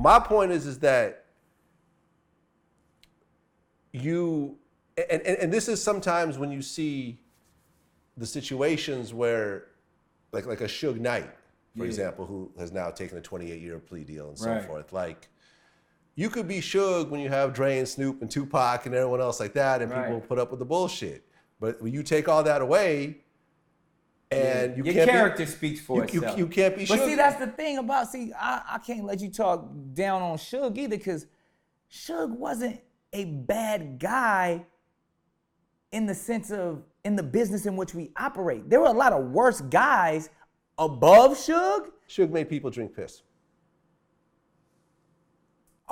My point is that you, and this is sometimes when you see the situations where, like a Suge Knight, for example, who has now taken a 28-year plea deal and so forth. Like, you could be Suge when you have Dre and Snoop and Tupac and everyone else like that, and people put up with the bullshit. But when you take all that away, and you your can't character speaks for itself. You can't be Suge. But see, that's the thing about, I can't let you talk down on Suge either, because Suge wasn't a bad guy in the sense of, in the business in which we operate. There were a lot of worse guys above Suge. Suge made people drink piss.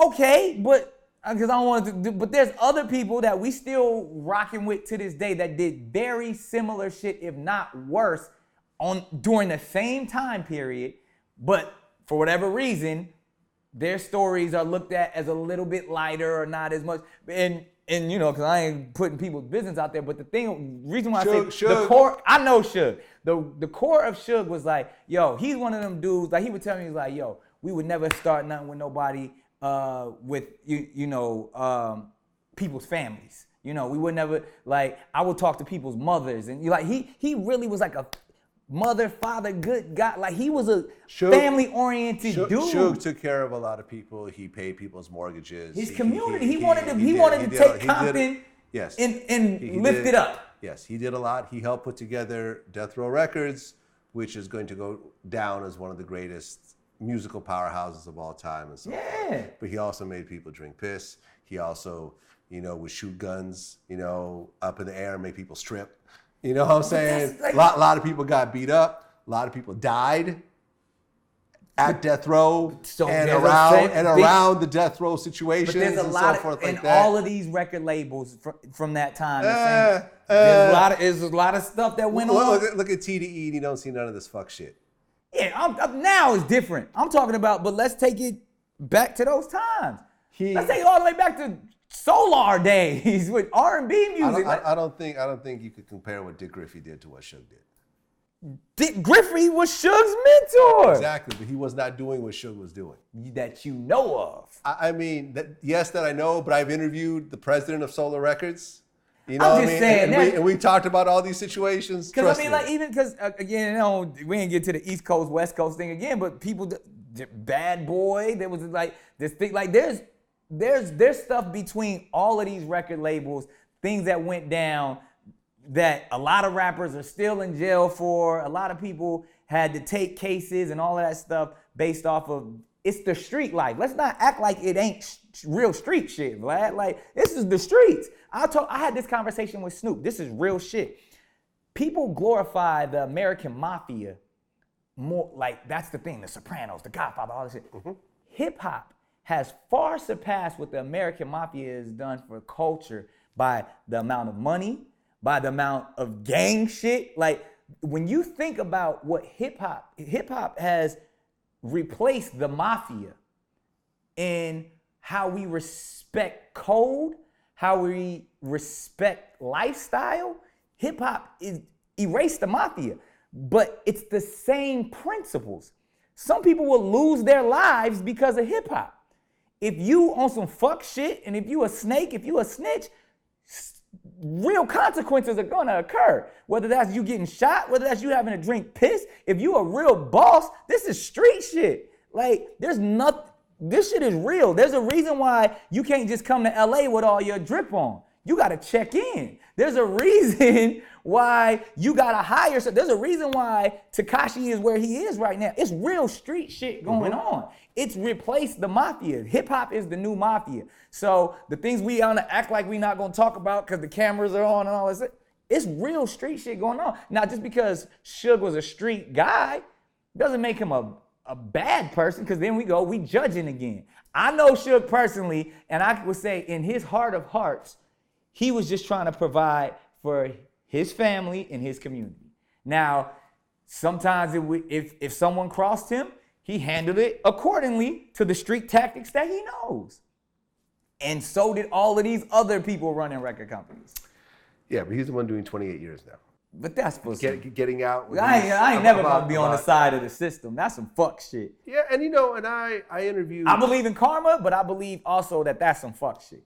Okay, but because I don't want to do, but there's other people that we still rocking with to this day that did very similar shit, if not worse, during the same time period. But for whatever reason, their stories are looked at as a little bit lighter or not as much. And you know, because I ain't putting people's business out there, but reason why I say the core, I know Suge. The core of Suge was like, yo, he's one of them dudes, like he would tell me, he's like, yo, we would never start nothing with nobody with people's families. You know, we would never, like, I would talk to people's mothers, and like he really was like a mother, father, good guy. Like, he was a family-oriented dude. Suge took care of a lot of people. He paid people's mortgages. His community. He wanted to take Compton and lift it up. Yes, he did a lot. He helped put together Death Row Records, which is going to go down as one of the greatest musical powerhouses of all time and so forth. But he also made people drink piss. He also, would shoot guns, up in the air and make people strip. You know what I'm saying? Like, a lot of people got beat up. A lot of people died at death row and around the death row situations and so forth like that. All of these record labels from that time. There's a lot of stuff that went on. Look at TDE and you don't see none of this fuck shit. Yeah, now it's different. I'm talking about, but let's take it back to those times. Let's take it all the way back to Solar days with R&B music. I don't think you could compare what Dick Griffey did to what Suge did. Dick Griffey was Suge's mentor. Exactly, but he was not doing what Suge was doing. That you know of. I mean, that I know, but I've interviewed the president of Solar Records. You know I'm what just I mean? saying. And we talked about all these situations. Because I mean, like, even because, again, we didn't get to the East Coast, West Coast thing again, but people, Bad Boy, there was like this thing, like there's stuff between all of these record labels, things that went down that a lot of rappers are still in jail for. A lot of people had to take cases and all of that stuff based off of, it's the street life. Let's not act like it ain't real street shit, Vlad. Like, this is the streets. I had this conversation with Snoop. This is real shit. People glorify the American mafia more, like, that's the thing, the Sopranos, the Godfather, all this shit. Mm-hmm. Hip hop has far surpassed what the American mafia has done for culture by the amount of money, by the amount of gang shit. Like, when you think about what hip hop has replaced the mafia in how we respect code, how we respect lifestyle. Hip hop is erased the mafia, but it's the same principles. Some people will lose their lives because of hip hop. If you on some fuck shit, and if you a snake, if you a snitch, real consequences are gonna occur. Whether that's you getting shot, whether that's you having to drink piss. If you a real boss, this is street shit. Like, there's nothing, this shit is real. There's a reason why you can't just come to LA with all your drip on. You gotta check in. There's a reason why you gotta hire. So there's a reason why Tekashi is where he is right now. It's real street shit going on. It's replaced the mafia. Hip hop is the new mafia. So the things we wanna act like we not gonna talk about because the cameras are on and all this, it's real street shit going on. Now, just because Suge was a street guy doesn't make him a bad person, because then we judging again. I know Suge personally, and I would say in his heart of hearts, he was just trying to provide for his family and his community. Now, sometimes if someone crossed him, he handled it accordingly to the street tactics that he knows. And so did all of these other people running record companies. Yeah, but he's the one doing 28 years now. But that's supposed to getting out. I ain't never gonna be on the side of the system. That's some fuck shit. Yeah, and and I interviewed. I believe in karma, but I believe also that that's some fuck shit.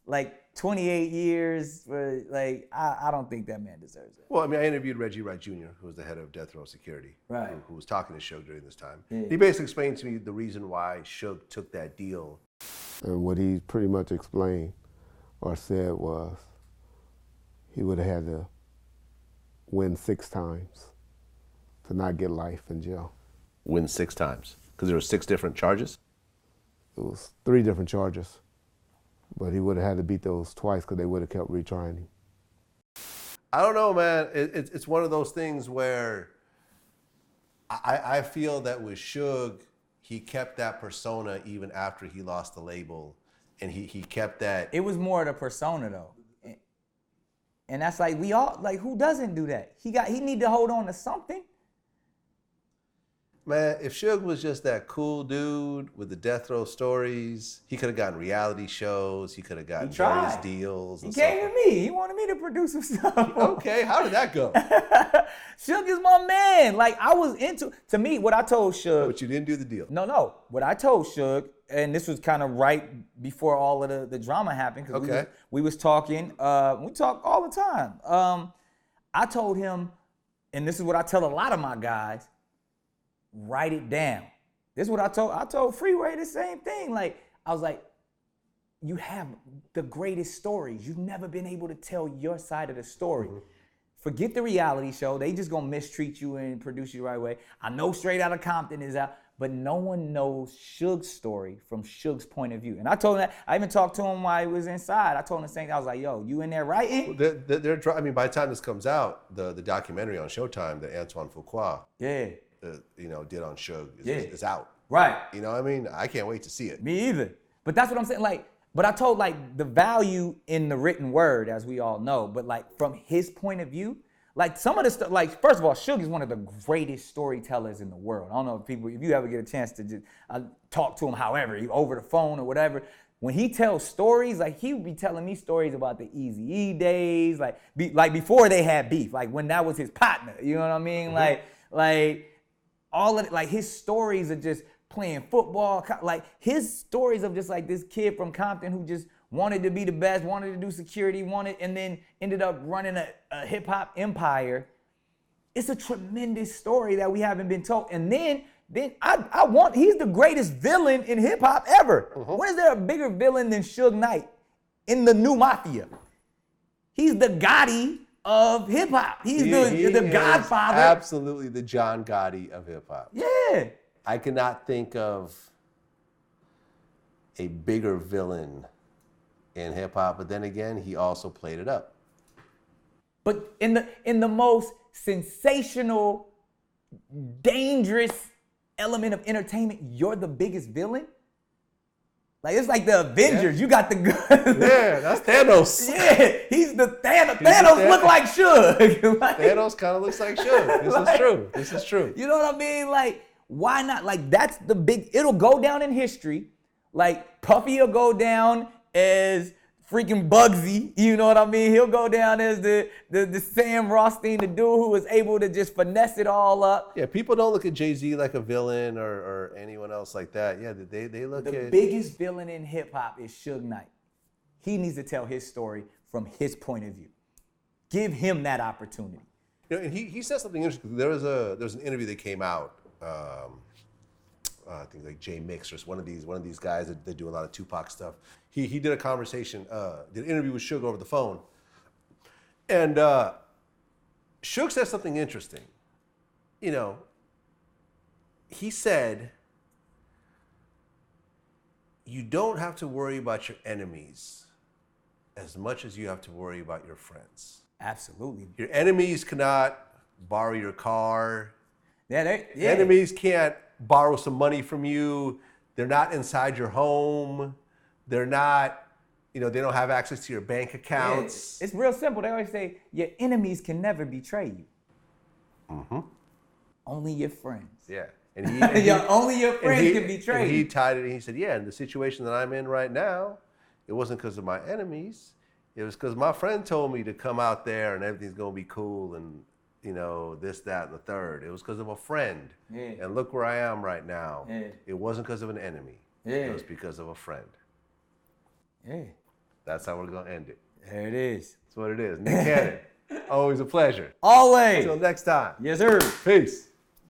Like 28 years, like I don't think that man deserves it. Well, I mean, I interviewed Reggie Wright Jr., who was the head of Death Row Security, right? Who was talking to Suge during this time. Yeah. He basically explained to me the reason why Suge took that deal. And what he pretty much explained or said was he would have had to win 6 times to not get life in jail. Win 6 times? Because there were 6 different charges? It was 3 different charges, but he would have had to beat those twice because they would have kept retrying him. I don't know, man. It's one of those things where I feel that with Suge, he kept that persona even after he lost the label, and he kept that. It was more the persona though. And that's like, we all, like, who doesn't do that? He need to hold on to something. Man, if Suge was just that cool dude with the death row stories, he could have gotten reality shows. He could have gotten various deals. He came to me. He wanted me to produce some stuff. Okay, how did that go? Suge is my man. Like, I was to me, what I told Suge. But you didn't do the deal. No. What I told Suge, and this was kind of right before all of the drama happened, because we was talking, we talk all the time. I told him, and this is what I tell a lot of my guys, write it down. This is what I told Freeway the same thing. Like, I was like, you have the greatest stories. You've never been able to tell your side of the story. Mm-hmm. Forget the reality show. They just gonna mistreat you and produce you the right way. I know Straight Outta Compton is out, but no one knows Suge's story from Suge's point of view. And I told him that. I even talked to him while he was inside. I told him the same thing. I was like, yo, you in there writing? I mean, by the time this comes out, the documentary on Showtime that Antoine Fuqua did on Suge is out. Right. You know what I mean? I can't wait to see it. Me either. But that's what I'm saying. Like, but I told, like, the value in the written word, as we all know, but like from his point of view, like some of the stuff, like, first of all, Suge is one of the greatest storytellers in the world. I don't know if you ever get a chance to just talk to him, however, over the phone or whatever. When he tells stories, like, he would be telling me stories about the Eazy-E days, like before they had beef, like when that was his partner, you know what I mean? Mm-hmm. Like all of it, like his stories are just playing football, like his stories of just like this kid from Compton who just wanted to be the best, wanted to do security, and then ended up running a hip hop empire. It's a tremendous story that we haven't been told. And then he's the greatest villain in hip hop ever. Mm-hmm. When is there a bigger villain than Suge Knight in the new mafia? He's the Gotti of hip hop. He's the Godfather. Absolutely the John Gotti of hip hop. Yeah. I cannot think of a bigger villain in hip hop, but then again, he also played it up. But in the most sensational, dangerous element of entertainment, you're the biggest villain? Like, it's like the Avengers. Yeah. You got the gun. Yeah, that's Thanos. Yeah, he's the Thanos. Thanos look like Suge. Like, Thanos kind of looks like Suge. This is true. You know what I mean? Like, why not? Like, that's the it'll go down in history. Like, Puffy will go down as freaking Bugsy, you know what I mean? He'll go down as the Sam Rothstein, the dude who was able to just finesse it all up. Yeah, people don't look at Jay-Z like a villain or anyone else like that. Yeah, they look at... The biggest villain in hip-hop is Suge Knight. He needs to tell his story from his point of view. Give him that opportunity. You know, and he said something interesting. There was an interview that came out, I think like Jay Mix or one of these guys that do a lot of Tupac stuff. He did a conversation, did an interview with Suge over the phone, and Suge said something interesting. You know, he said, "You don't have to worry about your enemies as much as you have to worry about your friends." Absolutely. Your enemies cannot borrow your car. Yeah. Enemies can't borrow some money from you. They're not inside your home. They're not, they don't have access to your bank accounts. Yeah, it's real simple. They always say your enemies can never betray you. Mm-hmm. Only your friends. Yeah. Only your friends can betray you. He tied it and he said, yeah, in the situation that I'm in right now, it wasn't because of my enemies. It was because my friend told me to come out there and everything's gonna be cool and this, that, and the third. It was because of a friend. Yeah. And look where I am right now. Yeah. It wasn't because of an enemy. Yeah. It was because of a friend. Yeah. That's how we're gonna end it. There it is. That's what it is. Nick Cannon. Always a pleasure. Always. Until next time. Yes, sir. Peace.